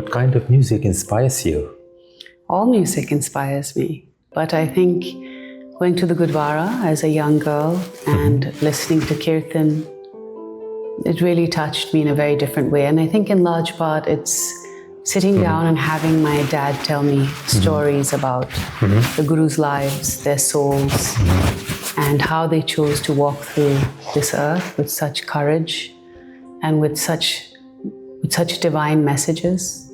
What kind of music inspires you? All music inspires me, but I think going to the Gurdwara as a young girl and listening to Kirtan, it really touched me in a very different way. And I think in large part it's sitting down and having my dad tell me stories about the Guru's lives, their souls, and how they chose to walk through this earth with such courage and with such divine messages.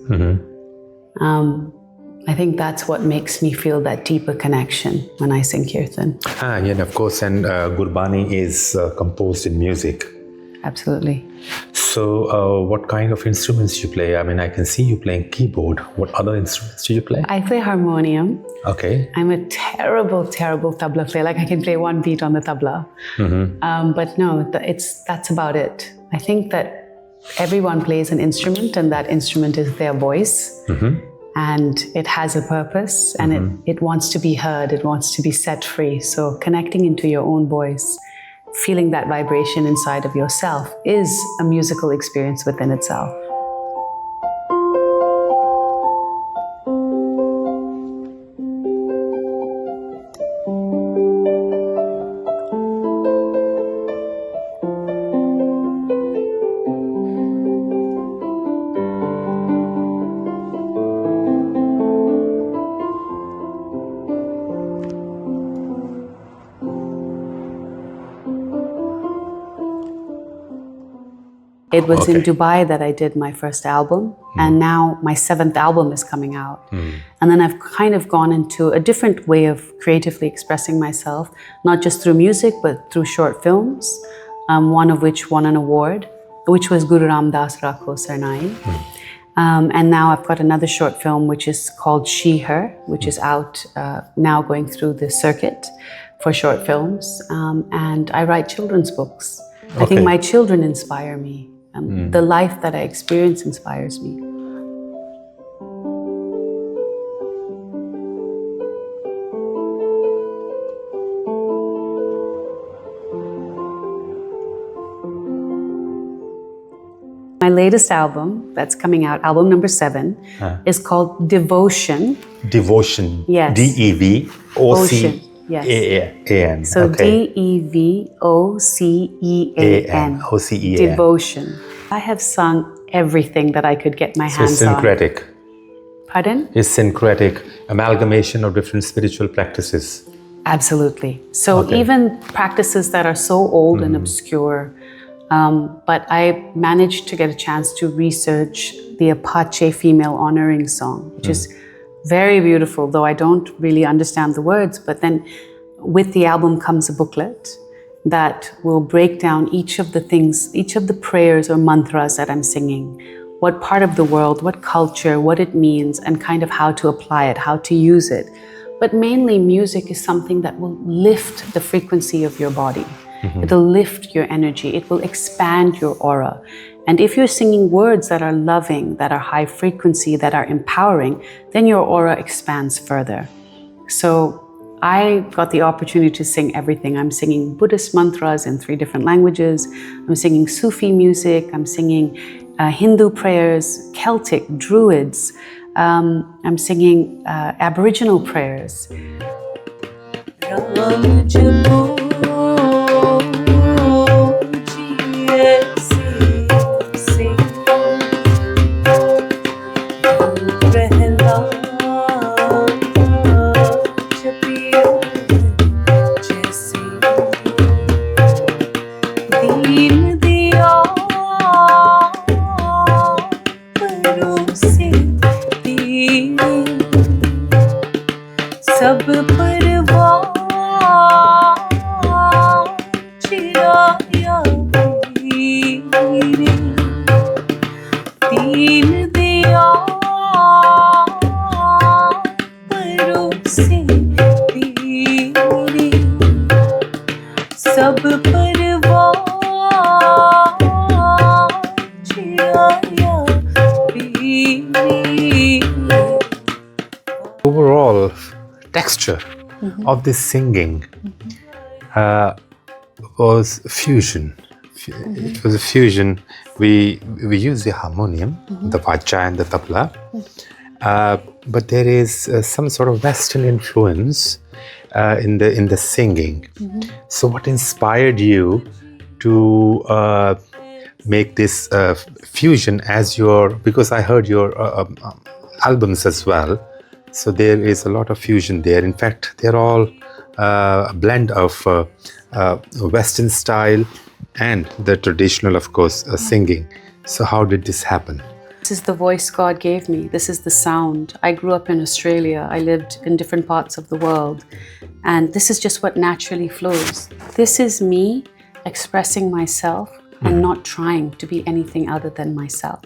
I think that's what makes me feel that deeper connection when I sing Kirtan. And of course, and Gurbani is composed in music. Absolutely. So what kind of instruments you play? I mean, I can see you playing keyboard. What other instruments do you play? I play harmonium. Okay. I'm a terrible tabla player. Like I can play one beat on the tabla. But no, that's about it. I think that everyone plays an instrument and that instrument is their voice. And it has a purpose and it wants to be heard. It wants to be set free. So connecting into your own voice, feeling that vibration inside of yourself is a musical experience within itself. It was in Dubai that I did my first album, and now my 7th album is coming out. And then I've kind of gone into a different way of creatively expressing myself, not just through music, but through short films, one of which won an award, which was Guru Ram Das Rakho Serene. And now I've got another short film, which is called She, Her, which is out now going through the circuit for short films. And I write children's books. I think my children inspire me. The life that I experience inspires me. My latest album that's coming out, album number 7, is called Devotion. Devotion. Yes. D-E-V-O-C. Yes. A-N. So D-E-V-O-C-E-A-N. O-C-E-A-N. Devotion. I have sung everything that I could get my hands on. It's syncretic. Pardon? It's syncretic, amalgamation of different spiritual practices. Absolutely. So even practices that are so old and obscure, but I managed to get a chance to research the Apache female honoring song, which is very beautiful, though I don't really understand the words. But then with the album comes a booklet that will break down each of the things, each of the prayers or mantras that I'm singing, what part of the world, what culture, what it means, and kind of how to apply it, how to use it. But mainly music is something that will lift the frequency of your body. It'll lift your energy. It will expand your aura. And if you're singing words that are loving, that are high frequency, that are empowering, then your aura expands further. So I got the opportunity to sing everything. I'm singing Buddhist mantras in 3 different languages. I'm singing Sufi music. I'm singing Hindu prayers, Celtic, Druids. I'm singing Aboriginal prayers. Overall texture of this singing was fusion. it was a fusion. We use the harmonium, the vacha and the tabla, but there is some sort of Western influence in the singing. So, what inspired you to make this fusion as your? Because I heard your albums as well. So there is a lot of fusion there. In fact, they're all a blend of Western style and the traditional, of course, singing. So how did this happen? This is the voice God gave me. This is the sound. I grew up in Australia. I lived in different parts of the world. And this is just what naturally flows. This is me expressing myself and not trying to be anything other than myself.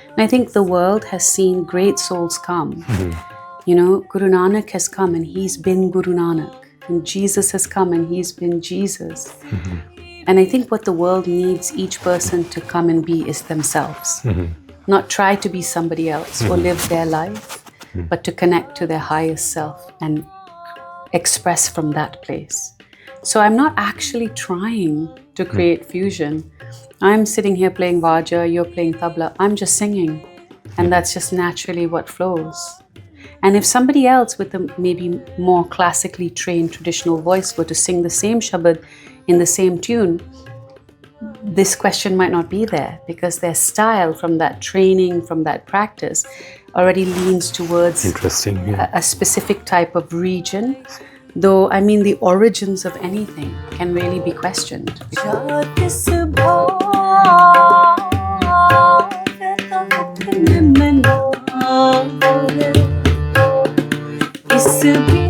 And I think the world has seen great souls come. You know, Guru Nanak has come and he's been Guru Nanak. And Jesus has come and he's been Jesus. And I think what the world needs each person to come and be is themselves. Not try to be somebody else or live their life, but to connect to their highest self and express from that place. So I'm not actually trying to create fusion. I'm sitting here playing vaja, you're playing tabla. I'm just singing. And that's just naturally what flows. And if somebody else with a maybe more classically trained traditional voice were to sing the same shabad in the same tune, this question might not be there because their style from that training, from that practice, already leans towards a specific type of region. Though, I mean, the origins of anything can really be questioned. It's